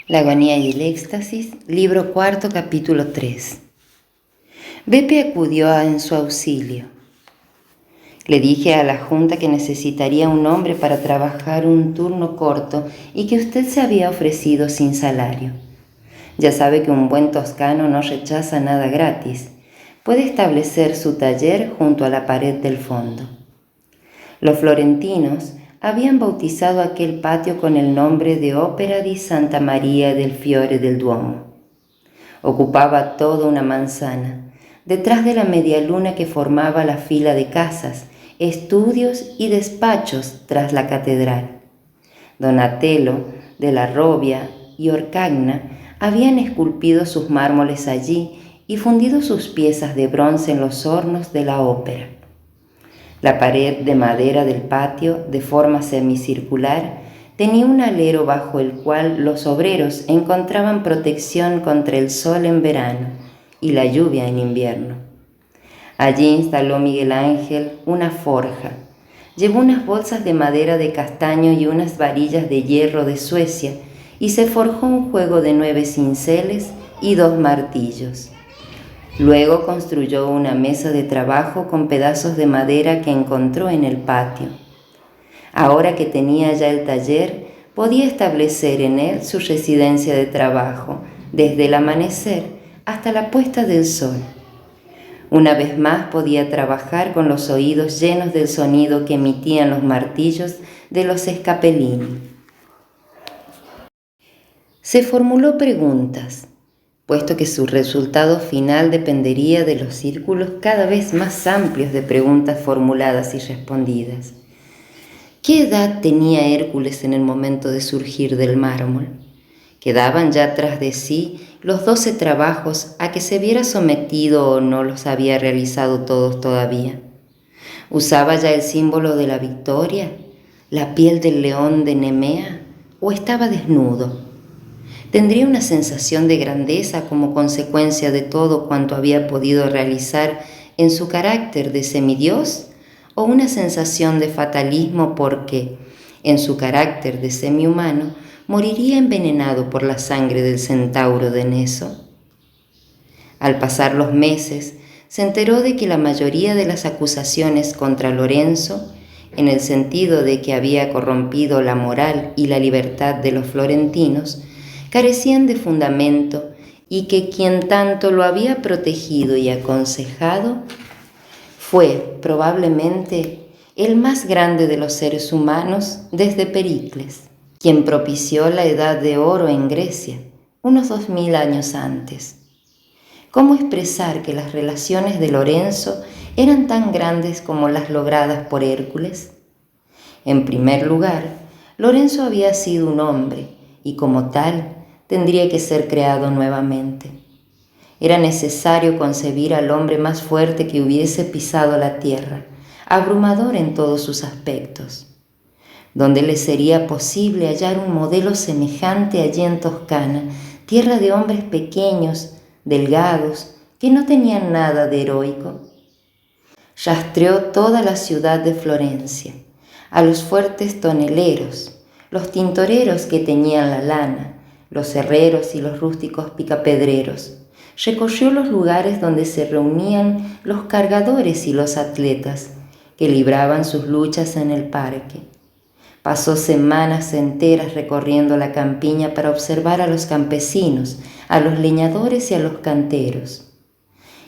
La agonía y el éxtasis, libro cuarto, capítulo 3. Beppe acudió en su auxilio. Le dije a la junta que necesitaría un hombre para trabajar un turno corto y que usted se había ofrecido sin salario. Ya sabe que un buen toscano no rechaza nada gratis. Puede establecer su taller junto a la pared del fondo. Los florentinos habían bautizado aquel patio con el nombre de Opera di Santa Maria del Fiore del Duomo. Ocupaba toda una manzana, detrás de la medialuna que formaba la fila de casas, estudios y despachos tras la catedral. Donatello, de la Robbia y Orcagna habían esculpido sus mármoles allí y fundido sus piezas de bronce en los hornos de la ópera. La pared de madera del patio, de forma semicircular, tenía un alero bajo el cual los obreros encontraban protección contra el sol en verano y la lluvia en invierno. Allí instaló Miguel Ángel una forja. Llevó unas bolsas de madera de castaño y unas varillas de hierro de Suecia y se forjó un juego de 9 cinceles y 2 martillos. Luego construyó una mesa de trabajo con pedazos de madera que encontró en el patio. Ahora que tenía ya el taller, podía establecer en él su residencia de trabajo, desde el amanecer hasta la puesta del sol. Una vez más podía trabajar con los oídos llenos del sonido que emitían los martillos de los scapellini. Se formuló preguntas, puesto que su resultado final dependería de los círculos cada vez más amplios de preguntas formuladas y respondidas. ¿Qué edad tenía Hércules en el momento de surgir del mármol? ¿Quedaban ya tras de sí los 12 trabajos a que se viera sometido o no los había realizado todos todavía? ¿Usaba ya el símbolo de la victoria, la piel del león de Nemea, o estaba desnudo? ¿Tendría una sensación de grandeza como consecuencia de todo cuanto había podido realizar en su carácter de semidios? ¿O una sensación de fatalismo porque, en su carácter de semihumano, moriría envenenado por la sangre del centauro de Neso? Al pasar los meses, se enteró de que la mayoría de las acusaciones contra Lorenzo, en el sentido de que había corrompido la moral y la libertad de los florentinos, carecían de fundamento y que quien tanto lo había protegido y aconsejado fue, probablemente, el más grande de los seres humanos desde Pericles, quien propició la Edad de Oro en Grecia, unos 2000 años antes. ¿Cómo expresar que las relaciones de Lorenzo eran tan grandes como las logradas por Hércules? En primer lugar, Lorenzo había sido un hombre y como tal tendría que ser creado nuevamente. Era necesario concebir al hombre más fuerte que hubiese pisado la tierra, abrumador en todos sus aspectos. ¿Dónde le sería posible hallar un modelo semejante allí en Toscana, tierra de hombres pequeños, delgados, que no tenían nada de heroico? Rastreó toda la ciudad de Florencia, a los fuertes toneleros, los tintoreros que teñían la lana, los herreros y los rústicos picapedreros. Recorrió los lugares donde se reunían los cargadores y los atletas que libraban sus luchas en el parque. Pasó semanas enteras recorriendo la campiña para observar a los campesinos, a los leñadores y a los canteros.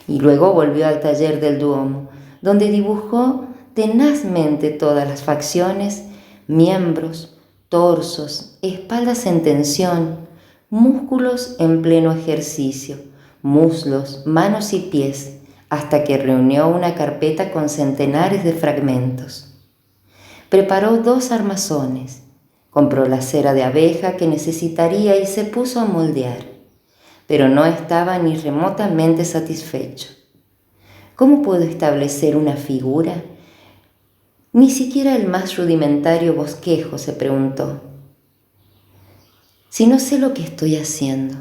Y luego volvió al taller del Duomo, donde dibujó tenazmente todas las facciones, miembros, torsos, espaldas en tensión, músculos en pleno ejercicio, muslos, manos y pies, hasta que reunió una carpeta con centenares de fragmentos. Preparó 2 armazones, compró la cera de abeja que necesitaría y se puso a moldear, pero no estaba ni remotamente satisfecho. ¿Cómo puedo establecer una figura? Ni siquiera el más rudimentario bosquejo, se preguntó. Si no sé lo que estoy haciendo,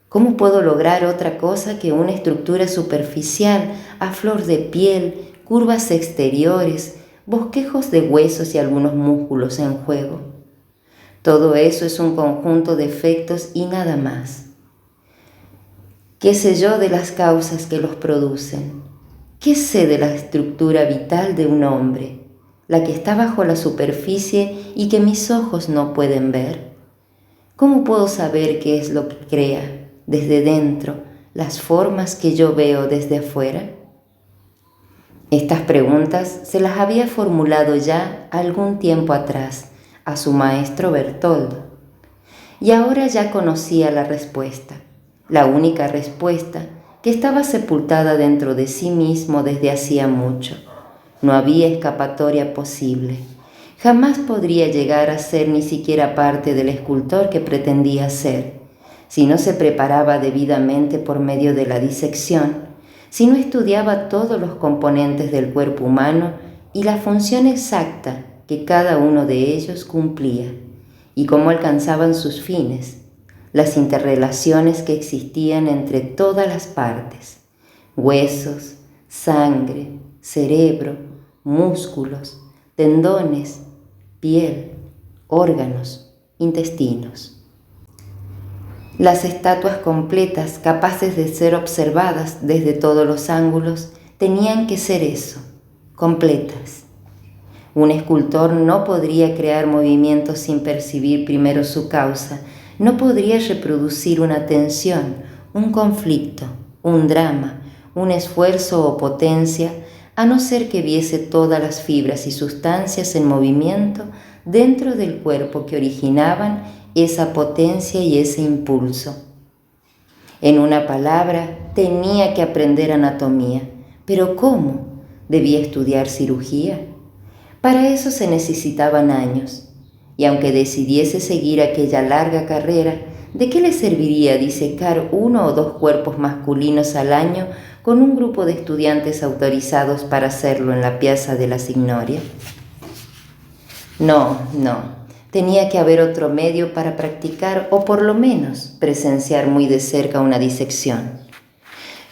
¿cómo puedo lograr otra cosa que una estructura superficial, a flor de piel, curvas exteriores, bosquejos de huesos y algunos músculos en juego? Todo eso es un conjunto de efectos y nada más. ¿Qué sé yo de las causas que los producen? ¿Qué sé de la estructura vital de un hombre, la que está bajo la superficie y que mis ojos no pueden ver? ¿Cómo puedo saber qué es lo que crea desde dentro las formas que yo veo desde afuera? Estas preguntas se las había formulado ya algún tiempo atrás a su maestro Bertoldo, y ahora ya conocía la respuesta, la única respuesta que estaba sepultada dentro de sí mismo desde hacía mucho. No había escapatoria posible. Jamás podría llegar a ser ni siquiera parte del escultor que pretendía ser, si no se preparaba debidamente por medio de la disección, si no estudiaba todos los componentes del cuerpo humano y la función exacta que cada uno de ellos cumplía, y cómo alcanzaban sus fines, las interrelaciones que existían entre todas las partes, huesos, sangre, cerebro, músculos, tendones, piel, órganos, intestinos. Las estatuas completas, capaces de ser observadas desde todos los ángulos, tenían que ser eso, completas. Un escultor no podría crear movimientos sin percibir primero su causa, no podría reproducir una tensión, un conflicto, un drama, un esfuerzo o potencia, a no ser que viese todas las fibras y sustancias en movimiento dentro del cuerpo que originaban esa potencia y ese impulso. En una palabra, tenía que aprender anatomía. ¿Pero cómo? ¿Debía estudiar cirugía? Para eso se necesitaban años, y aunque decidiese seguir aquella larga carrera, ¿de qué le serviría disecar 1 o 2 cuerpos masculinos al año con un grupo de estudiantes autorizados para hacerlo en la Piazza della Signoria? No, tenía que haber otro medio para practicar o por lo menos presenciar muy de cerca una disección.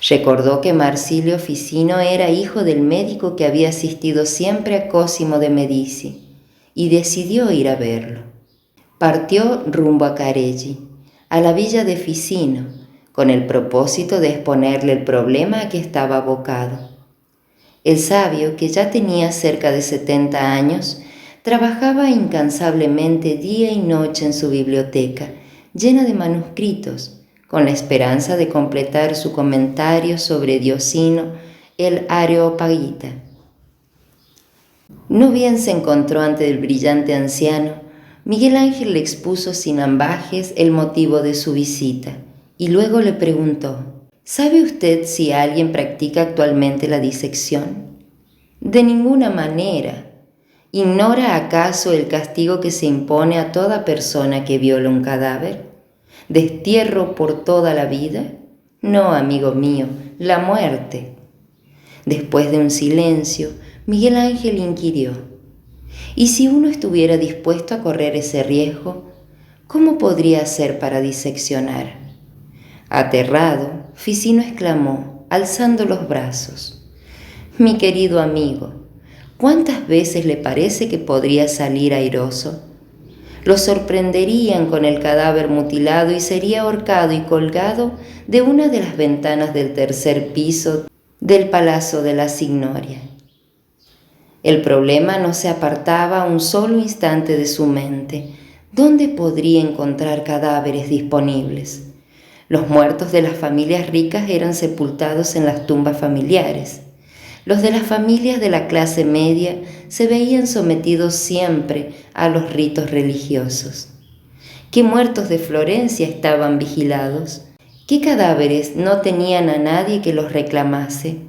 Recordó que Marsilio Ficino era hijo del médico que había asistido siempre a Cosimo de Medici y decidió ir a verlo. Partió rumbo a Careggi, a la villa de Ficino, con el propósito de exponerle el problema a que estaba abocado. El sabio, que ya tenía cerca de 70 años, trabajaba incansablemente día y noche en su biblioteca, llena de manuscritos, con la esperanza de completar su comentario sobre Diosino el Areopagita. No bien se encontró ante el brillante anciano, Miguel Ángel le expuso sin ambajes el motivo de su visita y luego le preguntó: ¿sabe usted si alguien practica actualmente la disección? De ninguna manera. ¿Ignora acaso el castigo que se impone a toda persona que viola un cadáver? ¿Destierro por toda la vida? No, amigo mío, la muerte. Después de un silencio, Miguel Ángel inquirió: ¿y si uno estuviera dispuesto a correr ese riesgo, cómo podría hacer para diseccionar? Aterrado, Ficino exclamó, alzando los brazos: mi querido amigo, ¿cuántas veces le parece que podría salir airoso? Lo sorprenderían con el cadáver mutilado y sería ahorcado y colgado de una de las ventanas del 3er piso del Palazzo della Signoria. El problema no se apartaba un solo instante de su mente. ¿Dónde podría encontrar cadáveres disponibles? Los muertos de las familias ricas eran sepultados en las tumbas familiares. Los de las familias de la clase media se veían sometidos siempre a los ritos religiosos. ¿Qué muertos de Florencia estaban vigilados? ¿Qué cadáveres no tenían a nadie que los reclamase?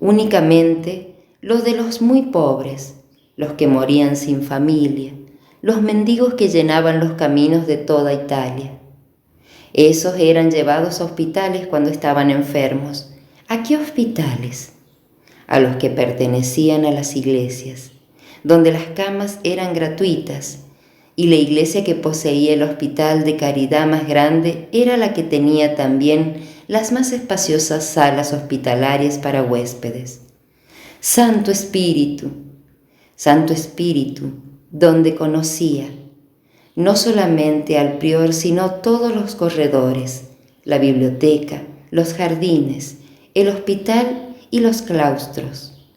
Únicamente los de los muy pobres, los que morían sin familia, los mendigos que llenaban los caminos de toda Italia. Esos eran llevados a hospitales cuando estaban enfermos. ¿A qué hospitales? A los que pertenecían a las iglesias, donde las camas eran gratuitas, y la iglesia que poseía el hospital de caridad más grande era la que tenía también las más espaciosas salas hospitalarias para huéspedes. Santo Espíritu, donde conocía. no solamente al prior, sino todos los corredores, la biblioteca, los jardines, el hospital y los claustros.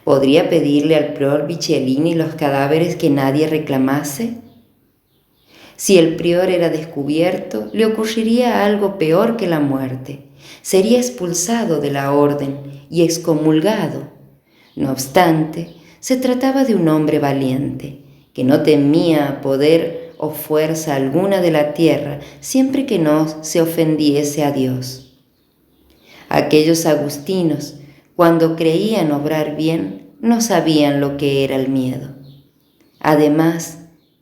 ¿Podría pedirle al prior Bicellini los cadáveres que nadie reclamase? Si el prior era descubierto, le ocurriría algo peor que la muerte. Sería expulsado de la orden y excomulgado. No obstante, se trataba de un hombre valiente, que no temía poder o fuerza alguna de la tierra siempre que no se ofendiese a Dios. Aquellos agustinos, cuando creían obrar bien, no sabían lo que era el miedo. Además,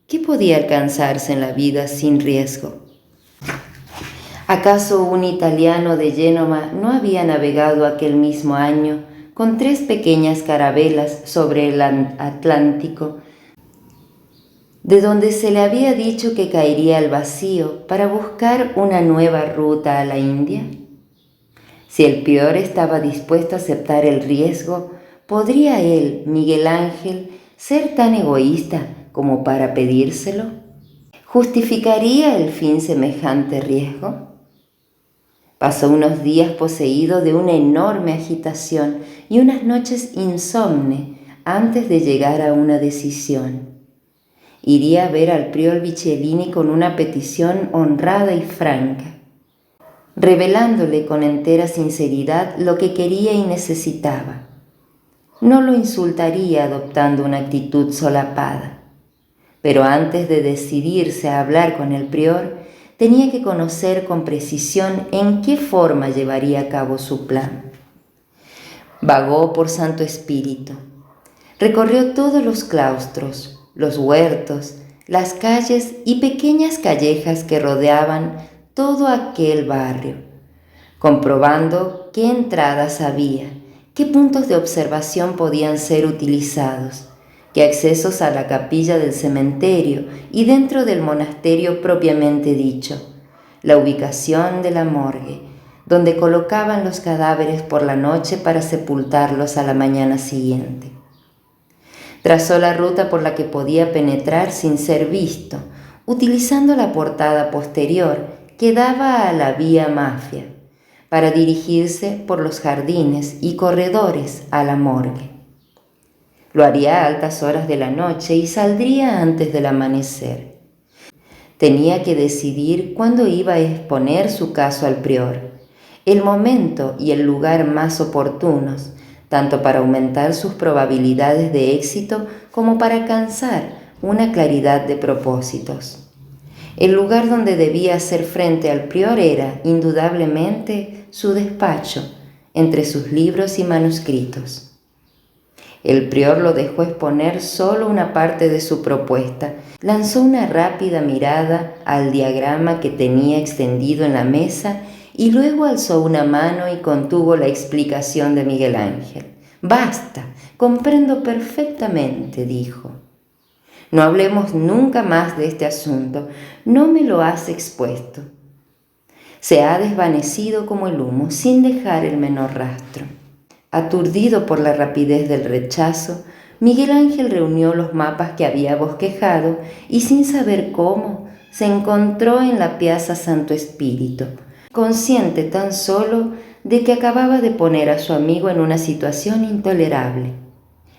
¿qué podía alcanzarse en la vida sin riesgo? ¿Acaso un italiano de Génova no había navegado aquel mismo año con 3 pequeñas carabelas sobre el Atlántico, de donde se le había dicho que caería al vacío para buscar una nueva ruta a la India? Si el prior estaba dispuesto a aceptar el riesgo, ¿podría él, Miguel Ángel, ser tan egoísta como para pedírselo? ¿Justificaría el fin semejante riesgo? Pasó unos días poseído de una enorme agitación y unas noches insomne antes de llegar a una decisión. Iría a ver al prior Bicellini con una petición honrada y franca, revelándole con entera sinceridad lo que quería y necesitaba. No lo insultaría adoptando una actitud solapada, pero antes de decidirse a hablar con el prior, tenía que conocer con precisión en qué forma llevaría a cabo su plan. Vagó por Santo Espíritu. Recorrió todos los claustros, los huertos, las calles y pequeñas callejas que rodeaban todo aquel barrio, comprobando qué entradas había, qué puntos de observación podían ser utilizados, qué accesos a la capilla del cementerio y dentro del monasterio propiamente dicho, la ubicación de la morgue, donde colocaban los cadáveres por la noche para sepultarlos a la mañana siguiente. Trazó la ruta por la que podía penetrar sin ser visto, utilizando la portada posterior que daba a la vía Mafia, para dirigirse por los jardines y corredores a la morgue. Lo haría a altas horas de la noche y saldría antes del amanecer. Tenía que decidir cuándo iba a exponer su caso al prior, el momento y el lugar más oportunos, tanto para aumentar sus probabilidades de éxito como para alcanzar una claridad de propósitos. El lugar donde debía hacer frente al prior era, indudablemente, su despacho, entre sus libros y manuscritos. El prior lo dejó exponer solo una parte de su propuesta. Lanzó una rápida mirada al diagrama que tenía extendido en la mesa y luego alzó una mano y contuvo la explicación de Miguel Ángel. «Basta, comprendo perfectamente», dijo. «No hablemos nunca más de este asunto. No me lo has expuesto». Se ha desvanecido como el humo, sin dejar el menor rastro. Aturdido por la rapidez del rechazo, Miguel Ángel reunió los mapas que había bosquejado y sin saber cómo, se encontró en la Piazza Santo Espíritu, consciente tan solo de que acababa de poner a su amigo en una situación intolerable.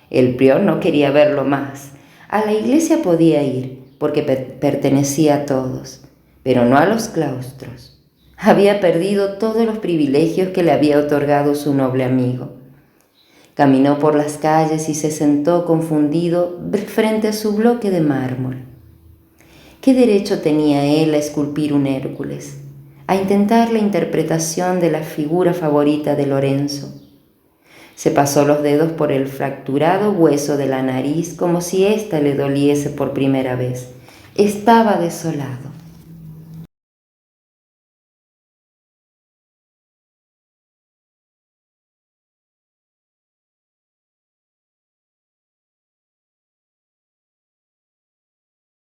El prior no quería verlo más. A la iglesia podía ir, porque pertenecía a todos, pero no a los claustros. Había perdido todos los privilegios que le había otorgado su noble amigo. Caminó por las calles y se sentó confundido frente a su bloque de mármol. ¿Qué derecho tenía él a esculpir un Hércules, a intentar la interpretación de la figura favorita de Lorenzo? Se pasó los dedos por el fracturado hueso de la nariz como si ésta le doliese por primera vez. Estaba desolado.